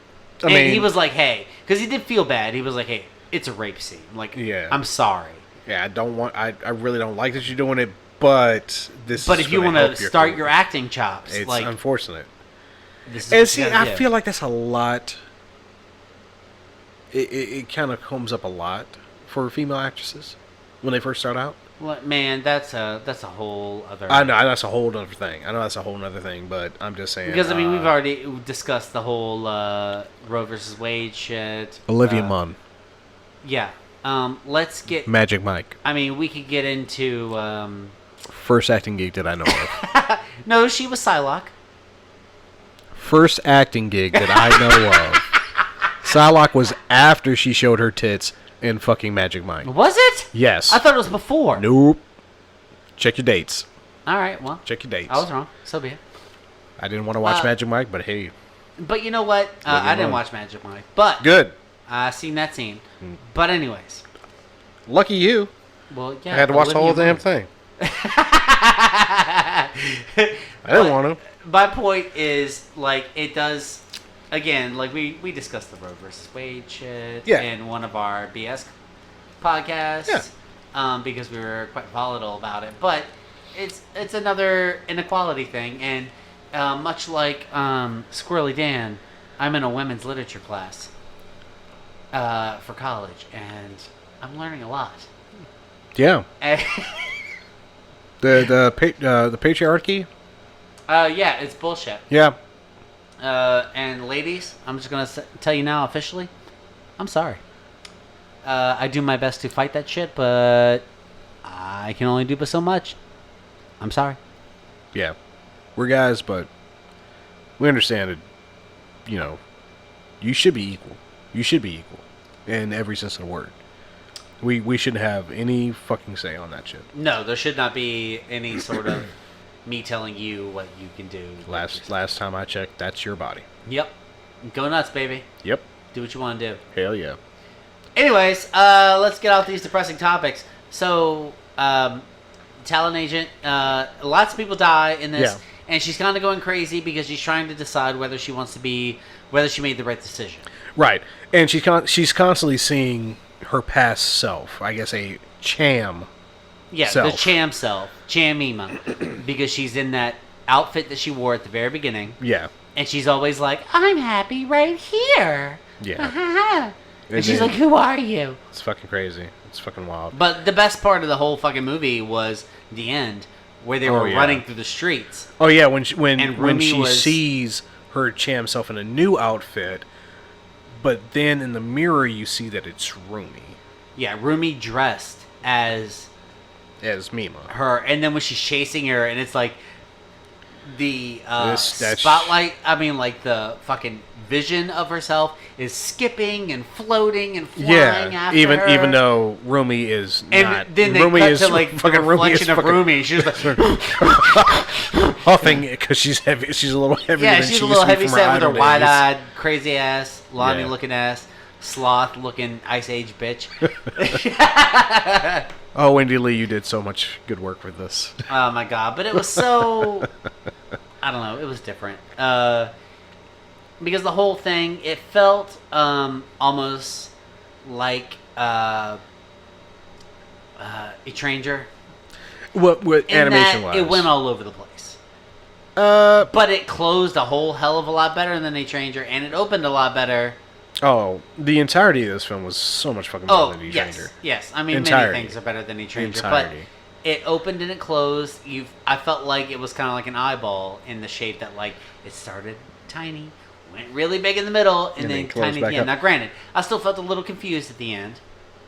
mean, he was like, hey, because he did feel bad. He was like, hey, it's a rape scene. Like, I'm sorry. Yeah, I really don't like that you're doing it, but this But is if you want to start your acting chops, it's like, unfortunate. This is and see, I do. feel like that's a lot. It kind of comes up a lot for female actresses when they first start out. Well, man, that's a whole other. I know that's a whole other thing. But I'm just saying because I mean we've already discussed the whole Roe versus Wade shit. Olivia Munn. Yeah. Let's get Magic Mike. I mean, we could get into first acting gig that I know of. No, she was Psylocke. First acting gig that I know of. Psylocke was after she showed her tits in fucking Magic Mike. Was it? Yes. I thought it was before. Nope. Check your dates. All right, well. Check your dates. I was wrong. So be it. I didn't want to watch Magic Mike, but hey. But you know what? I didn't watch Magic Mike. But good. I seen that scene. But anyways. Lucky you. Well, yeah. I had to watch the whole damn thing. I didn't want to. My point is, like, it does, again, like, we discussed the Roe versus Wade shit in one of our BS podcasts because we were quite volatile about it. But it's another inequality thing. And much like Squirrely Dan, I'm in a women's literature class for college, and I'm learning a lot. Yeah. the patriarchy? Yeah, it's bullshit. Yeah. And ladies, I'm just going to tell you now officially, I'm sorry. I do my best to fight that shit, but I can only do but so much. I'm sorry. Yeah. We're guys, but we understand it. You know, you should be equal. You should be equal in every sense of the word. We shouldn't have any fucking say on that shit. No, there should not be any sort of me telling you what you can do. Last time I checked, that's your body. Yep. Go nuts, baby. Yep. Do what you want to do. Hell yeah. Anyways, let's get off these depressing topics. So, talent agent, lots of people die in this, and she's kind of going crazy because she's trying to decide whether she made the right decision. Right, and she's constantly seeing her past self. I guess a Cham. Yeah, self. The Cham self, Chamima, because she's in that outfit that she wore at the very beginning. Yeah, and she's always like, "I'm happy right here." Yeah. And she's like, "Who are you?" It's fucking crazy. It's fucking wild. But the best part of the whole fucking movie was the end, where they were running through the streets. Oh yeah, when she sees her Cham self in a new outfit, but then in the mirror you see that it's Rumi. Yeah, Rumi dressed as Mima. Her, and then when she's chasing her, and it's like the spotlight. I mean, like the fucking vision of herself is skipping and floating and flying after her. Even though Rumi is and not. Then they Rumi cut is to like fucking the reflection of Rumi. She's like huffing because she's heavy. She's a little heavy. Yeah, she's a little heavy set with her wide-eyed, crazy ass, Lonnie-looking ass, sloth-looking Ice Age bitch. Oh, Wendy Lee, you did so much good work with this. Oh my god, but it was so. I don't know. It was different. Because the whole thing, it felt almost like a Stranger. What animation wise? It went all over the place. But it closed a whole hell of a lot better than A Stranger, and it opened a lot better. Oh, the entirety of this film was so much fucking better than A Stranger. Yes. I mean, many things are better than A Stranger, but it opened and it closed. I felt like it was kind of like an eyeball in the shape that, like, it started tiny, went really big in the middle, and then tiny at the end. Now, granted, I still felt a little confused at the end.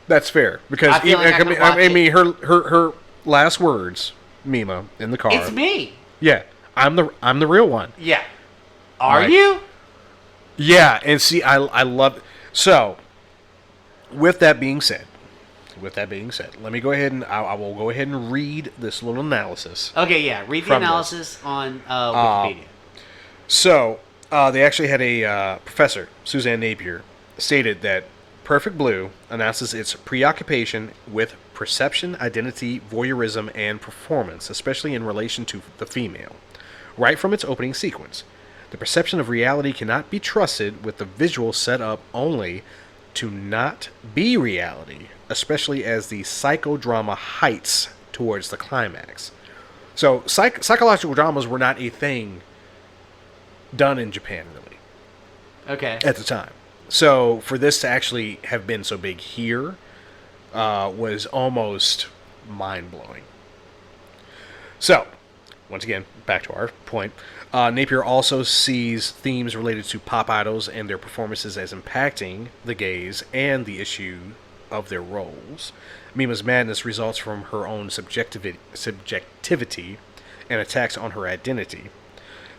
That's fair because I mean, her last words, Mima, in the car. It's me. Yeah, I'm the real one. Yeah. Are you? Yeah, and see, I love it. So, with that being said, let me go ahead and I will go ahead and read this little analysis. Okay, yeah, read the analysis on Wikipedia. So, They actually had a professor, Suzanne Napier, stated that Perfect Blue announces its preoccupation with perception, identity, voyeurism, and performance, especially in relation to the female. Right from its opening sequence, the perception of reality cannot be trusted with the visual set up only to not be reality, especially as the psychodrama heights towards the climax. So, psychological dramas were not a thing done in Japan, really. Okay. At the time. So, for this to actually have been so big here was almost mind-blowing. So, once again, back to our point. Napier also sees themes related to pop idols and their performances as impacting the gaze and the issue of their roles. Mima's madness results from her own subjectivity and attacks on her identity.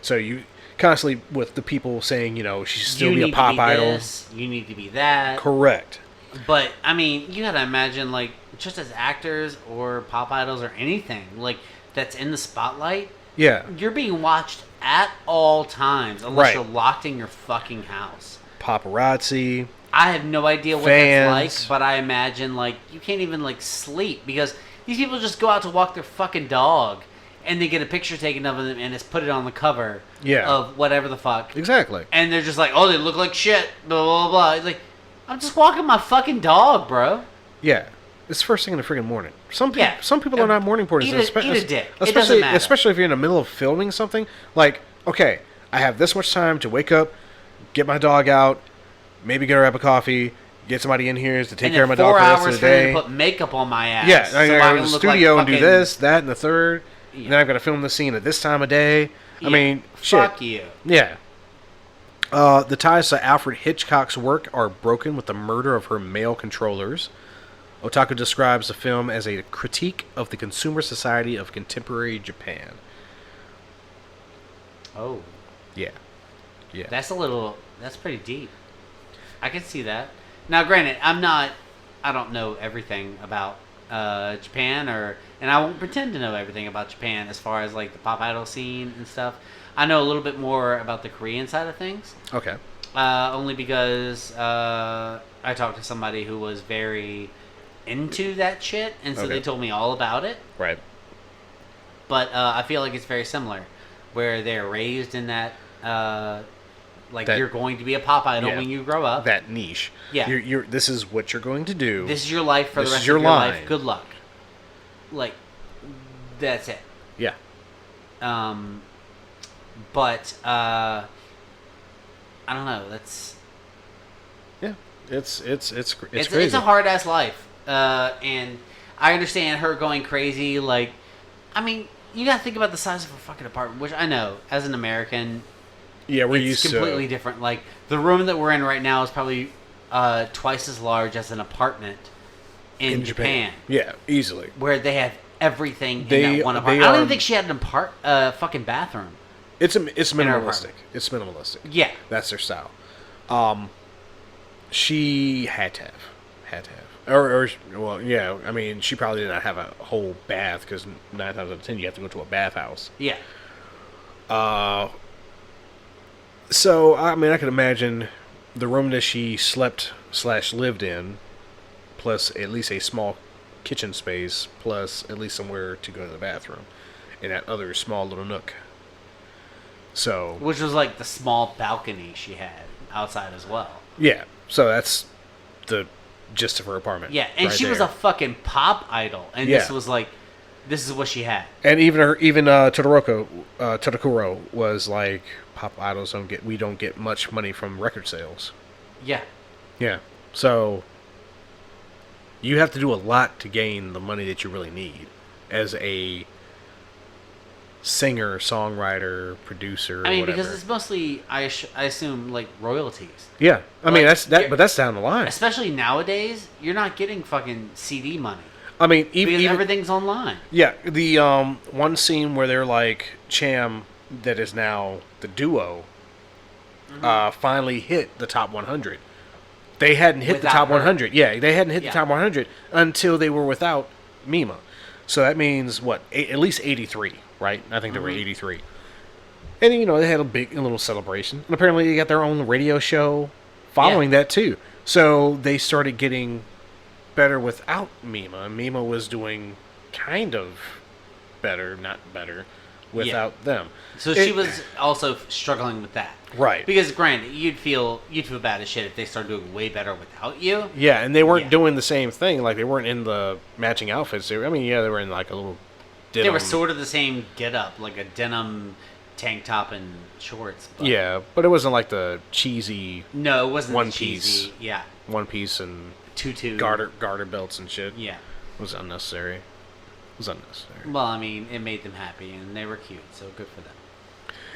So you constantly, with the people saying, she should still be a pop idol. This, you need to be that. Correct. But, I mean, you gotta imagine, like, just as actors or pop idols or anything, like, that's in the spotlight, yeah, you're being watched at all times, unless you're locked in your fucking house. Paparazzi. I have no idea what that's like, but I imagine, like, you can't even, like, sleep, because these people just go out to walk their fucking dog, and they get a picture taken of them, and it's put it on the cover of whatever the fuck. Exactly. And they're just like, oh, they look like shit, blah, blah, blah. It's like, I'm just walking my fucking dog, bro. Yeah. It's first thing in the friggin' morning. Some people are not morning porters. Eat a dick. Especially if you're in the middle of filming something. Like, okay, I have this much time to wake up, get my dog out, maybe get her a cup of coffee, get somebody in here to take care of my dog for the rest of the day. 4 hours for me to put makeup on my ass. Yeah, I gotta go to the studio and do this, that, and the third. Yeah. And then I've got to film the scene at this time of day. Yeah. I mean, fuck shit. you. Yeah. The ties to Alfred Hitchcock's work are broken with the murder of her male controllers. Otaku describes the film as a critique of the consumer society of contemporary Japan. Oh. Yeah. Yeah. That's pretty deep. I can see that. Now, granted, I don't know everything about Japan, and I won't pretend to know everything about Japan as far as, like, the pop idol scene and stuff. I know a little bit more about the Korean side of things. Okay. Only because I talked to somebody who was very into that shit, and so they told me all about it. Right. But I feel like it's very similar, where they're raised in that, you're going to be a pop idol when you grow up. That niche. Yeah. This is what you're going to do. This is your life for the rest of your life. Good luck. Like, that's it. Yeah. But I don't know. That's it's crazy. It's a hard ass life. And I understand her going crazy. Like, I mean, you gotta think about the size of her fucking apartment, which I know as an American. Yeah, we're used to. It's completely different. Like, the room that we're in right now is probably twice as large as an apartment in Japan. Yeah, easily. Where they have everything in that one apartment. I don't even think she had an fucking bathroom. It's minimalistic. It's minimalistic. Yeah. That's their style. She had to have. Well, yeah, I mean, she probably did not have a whole bath, because 9 times out of 10 you have to go to a bathhouse. Yeah. So, I mean, I can imagine the room that she slept/lived in, plus at least a small kitchen space, plus at least somewhere to go to the bathroom, in that other small little nook. So, which was like the small balcony she had outside as well. Yeah, so that's the gist of her apartment. Yeah, and she was a fucking pop idol, and this was like, this is what she had. And even Todokuro was like, pop idols we don't get much money from record sales. Yeah. Yeah. So you have to do a lot to gain the money that you really need as a singer, songwriter, producer, I mean, whatever. because it's mostly, I assume, like, royalties. Yeah. I mean, but that's down the line. Especially nowadays, you're not getting fucking CD money. I mean, because everything's online. Yeah. The one scene where they're like, Cham, that is now the duo, finally hit the top 100. They hadn't hit the top 100. Yeah, they hadn't hit the top 100 until they were without Mima. So that means, what, at least 83, right? I think they were 83. And, they had a little celebration. And apparently they got their own radio show following that, too. So they started getting better without Mima. Mima was doing kind of better, not better, without them. So she was also struggling with that. Right. Because, granted, you'd feel bad as shit if they started doing way better without you. Yeah, and they weren't doing the same thing. Like, they weren't in the matching outfits. They were in, like, a little denim. They were sort of the same get-up, like a denim tank top and shorts. But yeah, but it wasn't like the cheesy... No, it wasn't one cheesy. Piece. Yeah. One piece and... Tutu. Garter belts and shit. Yeah. It was unnecessary. Well, I mean, it made them happy, and they were cute, so good for them.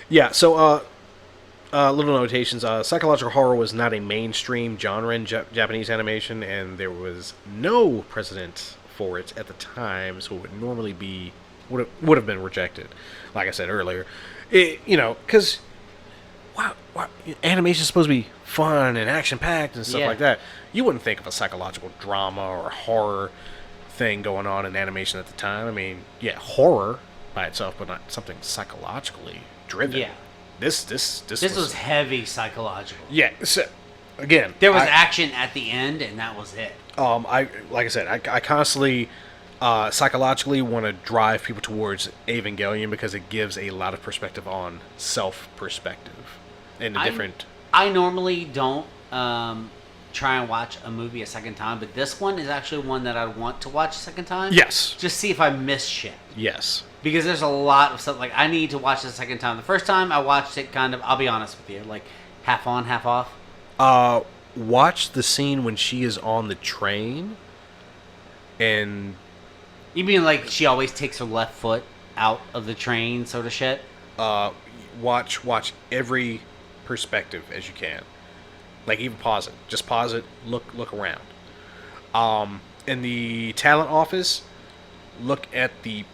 Yeah, so, little notations. Psychological horror was not a mainstream genre in Japanese animation, and there was no precedent for it at the time, so it would normally be... would have been rejected, like I said earlier. Because... Wow, animation's supposed to be fun and action-packed and stuff like that. You wouldn't think of a psychological drama or horror thing going on in animation at the time. I mean, horror by itself, but not something psychologically driven. Yeah. This was heavy psychological. Yeah. So, again, there was action at the end, and that was it. I constantly psychologically want to drive people towards Evangelion because it gives a lot of perspective on self-perspective and the different. I normally don't try and watch a movie a second time, but this one is actually one that I want to watch a second time. Yes. Just see if I miss shit. Yes. Because there's a lot of stuff, like, I need to watch it a second time. The first time I watched it kind of, I'll be honest with you, like, half on, half off. Watch the scene when she is on the train and... You mean like she always takes her left foot out of the train sort of shit? Watch every perspective as you can. Like, even pause it. Just pause it. Look around. In the talent office, look at the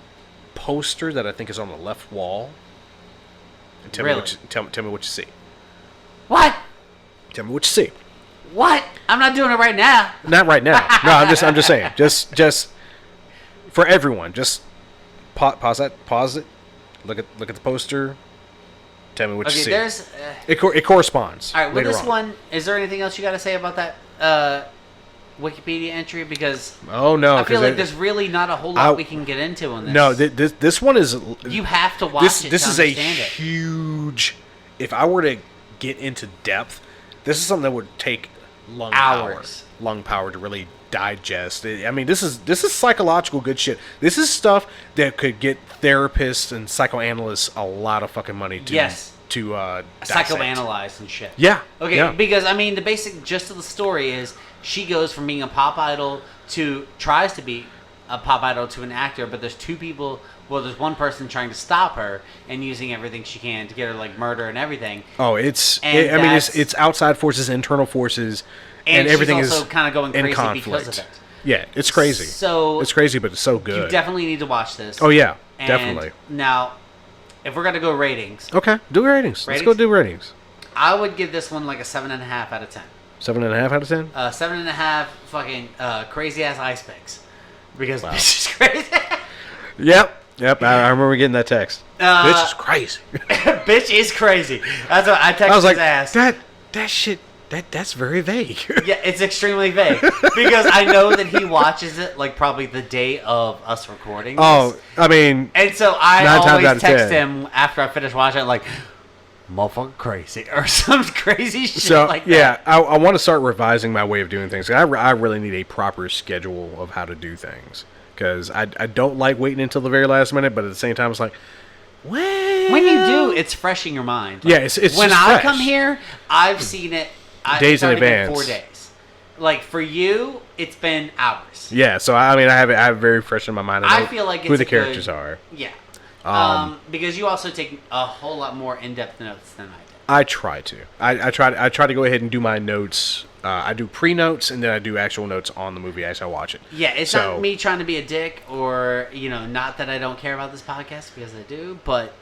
poster that I think is on the left wall. And tell me what you see. What? Tell me what you see. What? I'm not doing it right now. Not right now. No, I'm just saying. Just for everyone. Just pause that. Pause it. Look at the poster. Tell me what you see. There's... it corresponds. All right, with this one, is there anything else you got to say about that Wikipedia entry? Because I feel like there's really not a whole lot we can get into on this. No, this one is... You have to watch it to understand it. This is a huge... If I were to get into depth, this is something that would take lung power to really digest. I mean, this is psychological good shit. This is stuff that could get therapists and psychoanalysts a lot of fucking money to psychoanalyze and shit. Yeah. Okay, yeah. Because I mean, the basic gist of the story is she goes from being a pop idol to tries to be a pop idol to an actor, but there's two people. Well, there's one person trying to stop her and using everything she can to get her, like, murder and everything. Oh, it's outside forces, internal forces. And everything is also kind of going crazy conflict. Because of it. Yeah, it's crazy. So it's crazy, but it's so good. You definitely need to watch this. Oh yeah, and definitely. Now, if we're gonna go ratings, okay, do ratings. Let's go do ratings. I would give this one like a 7.5 out of 10. 7.5 out of 10. 7.5 fucking crazy ass ice picks because bitch is crazy. Yep. I remember getting that text. Bitch is crazy. Bitch is crazy. That's what I texted his ass. That shit. That's very vague. Yeah, it's extremely vague because I know that he watches it like probably the day of us recording this. Oh, I mean, and so I always text him after I finish watching it, like, motherfucker crazy or some crazy shit like that. Yeah, I want to start revising my way of doing things. I really need a proper schedule of how to do things because I don't like waiting until the very last minute, but at the same time, it's like, when you do, it's fresh in your mind. Like, yeah, it's when just I fresh. come here, I've seen it. Days in advance. 4 days. Like, for you, it's been hours. Yeah, so I mean, I have it very fresh in my mind. I feel like who the characters are. Yeah. Because you also take a whole lot more in-depth notes than I do. I try to. I try to go ahead and do my notes. I do pre-notes and then I do actual notes on the movie as I watch it. Yeah, it's not me trying to be a dick or, not that I don't care about this podcast because I do, but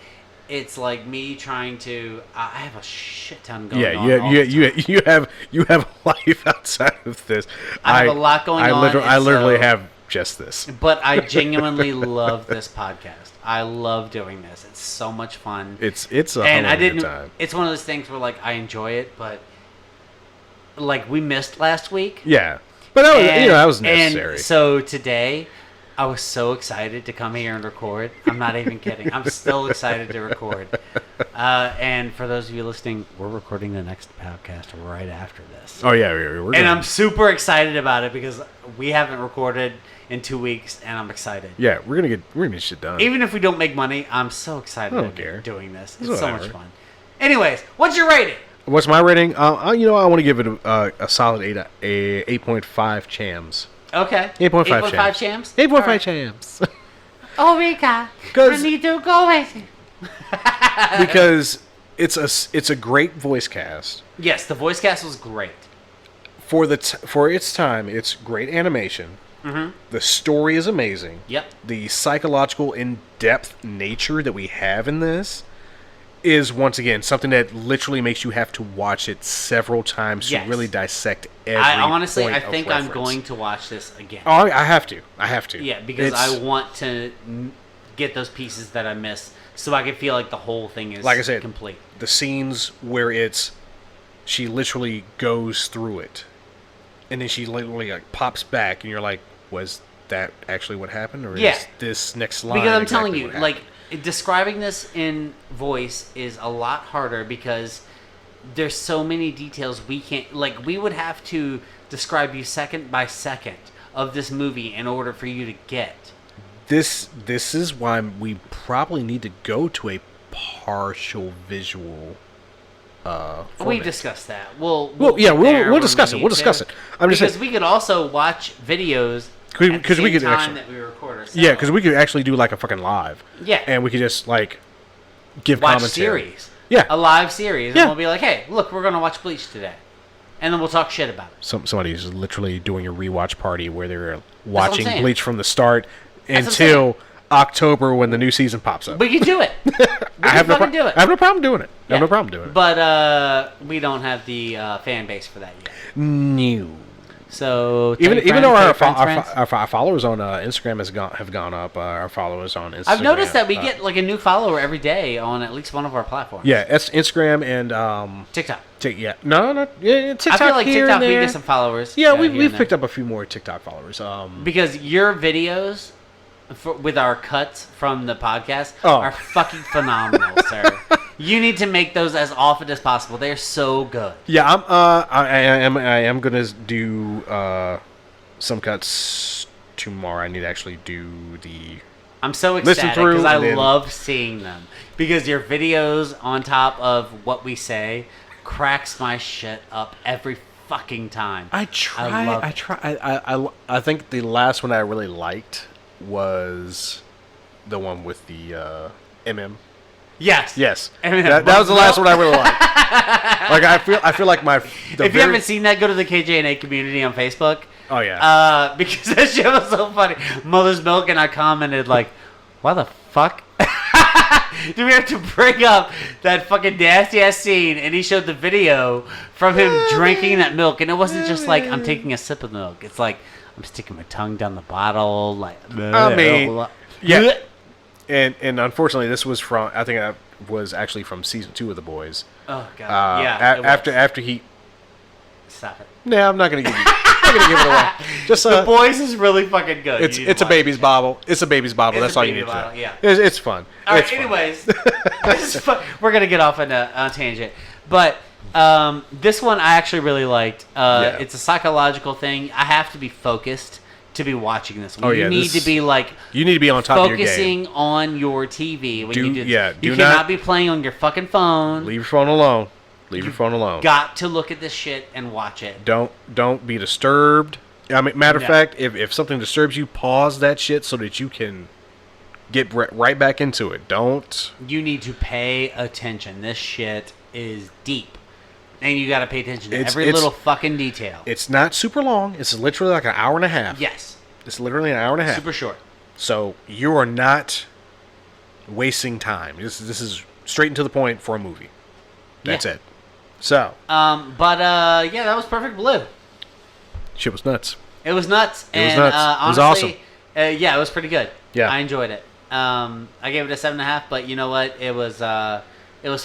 it's like me trying to. I have a shit ton going on. Yeah, you have life outside of this. I have a lot going on. I literally have just this. But I genuinely love this podcast. I love doing this. It's so much fun. It's a good time. It's one of those things where like I enjoy it, but like we missed last week. Yeah, but that was necessary. And so today, I was so excited to come here and record. I'm not even kidding. I'm still excited to record. And for those of you listening, we're recording the next podcast right after this. Oh yeah, we're and I'm super excited about it because we haven't recorded in 2 weeks, and I'm excited. Yeah, we're gonna get shit done. Even if we don't make money, I'm so excited about doing this. It's so much fun. Anyways, what's your rating? What's my rating? I want to give it a solid 8.5 chams. Okay. 8.5 chams? 8.5 chams. Oh, Rika, I need to go away. Because it's a great voice cast. Yes, the voice cast was great. For its time, it's great animation. Mm-hmm. The story is amazing. Yep. The psychological in-depth nature that we have in this is, once again, something that literally makes you have to watch it several times to really dissect every I think reference. I'm going to watch this again. Oh, I have to. Yeah, because I want to get those pieces that I missed so I can feel like the whole thing is, like I said, complete. The scenes where she literally goes through it, and then she literally like pops back, and you're like, was that actually what happened? Or is this next line? Because I'm telling you, like, describing this in voice is a lot harder because there's so many details we can't... Like, we would have to describe you second by second of this movie in order for you to get. This is why we probably need to go to a partial visual format. We discussed that. We'll discuss it. We'll discuss it. Because we could also watch videos because we could time that we record ourselves. Yeah, because we could actually do like a fucking live. Yeah. And we could just like give watch commentary. Series. Yeah. A live series. And we'll be like, hey, look, we're going to watch Bleach today. And then we'll talk shit about it. Somebody's literally doing a rewatch party where they're watching Bleach from the start until October when the new season pops up. We can do it. I have no problem doing it. I have no problem doing it. But we don't have the fan base for that yet. No. So even though our followers on Instagram have gone up, our followers on Instagram. I've noticed that we get like a new follower every day on at least one of our platforms. Yeah, that's Instagram and TikTok. TikTok. I feel like TikTok we get some followers. Yeah, we've picked up a few more TikTok followers. Because your videos with our cuts from the podcast are fucking phenomenal, sir. You need to make those as often as possible. They are so good. Yeah, I am gonna do some cuts tomorrow. I need to actually do the. I'm so excited because I love seeing them. Because your videos on top of what we say cracks my shit up every fucking time. I think the last one I really liked was the one with the MM. Yes. That was the last one I really liked. Like I feel like if you haven't seen that, go to the KJ&A community on Facebook. Oh yeah. Because that shit was so funny. Mother's Milk, and I commented like, "Why the fuck do we have to bring up that fucking nasty ass scene?" And he showed the video from him drinking that milk, and it wasn't just like I'm taking a sip of milk. It's like I'm sticking my tongue down the bottle. Like I mean, yeah. And unfortunately, this was from. I think that was actually from season 2 of The Boys. Oh god, yeah. After he. Stop it. No, I'm not gonna give you. I'm gonna give it away. Just The Boys is really fucking good. It's a baby's bottle. It's a baby's bottle. That's all you need to know. Yeah. It's fun. All right. Anyways, this is fun. We're gonna get off on a tangent, but this one I actually really liked. It's a psychological thing. I have to be focused to be watching this one. You need to be like you need to be on top of your game. Focusing on your TV when you do this. Yeah, you cannot be playing on your fucking phone. Leave your phone alone. Leave your phone alone. Got to look at this shit and watch it. Don't be disturbed. I mean, matter of fact, if something disturbs you, pause that shit so that you can get right back into it. Don't. You need to pay attention. This shit is deep. And you got to pay attention to every little fucking detail. It's not super long. It's literally like an hour and a half. Yes. It's literally an hour and a half. Super short. So you are not wasting time. This is straight and to the point for a movie. That's it. So. That was Perfect Blue. Shit was nuts. It was nuts. It was nuts. Honestly, it was awesome. Yeah, it was pretty good. Yeah. I enjoyed it. I gave it a 7.5, but you know what? It was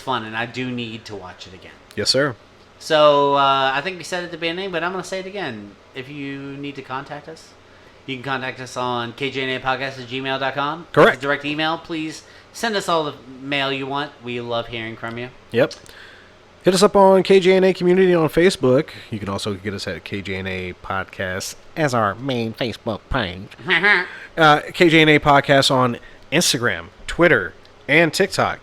fun, and I do need to watch it again. Yes, sir. So I think we said it at the beginning, but I'm going to say it again. If you need to contact us, you can contact us on kjnapodcast@gmail.com. Correct. That's a direct email. Please send us all the mail you want. We love hearing from you. Yep. Hit us up on KJNA Community on Facebook. You can also get us at KJNA Podcast as our main Facebook page. KJNA Podcast on Instagram, Twitter, and TikTok.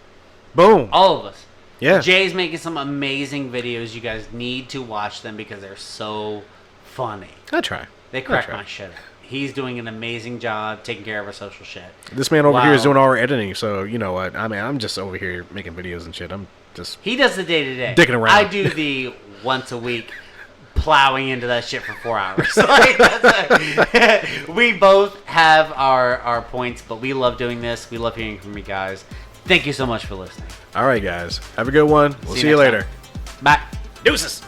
Boom. All of us. Yeah. Jay's making some amazing videos. You guys need to watch them because they're so funny. I try. They crack my shit up. He's doing an amazing job taking care of our social shit. This man over here is doing all our editing, so you know what? I mean, I'm just over here making videos and shit. He does the day-to-day. Dicking around. I do the once a week plowing into that shit for 4 hours. We both have our points, but we love doing this. We love hearing from you guys. Thank you so much for listening. All right, guys. Have a good one. We'll see you later. Bye. Deuces.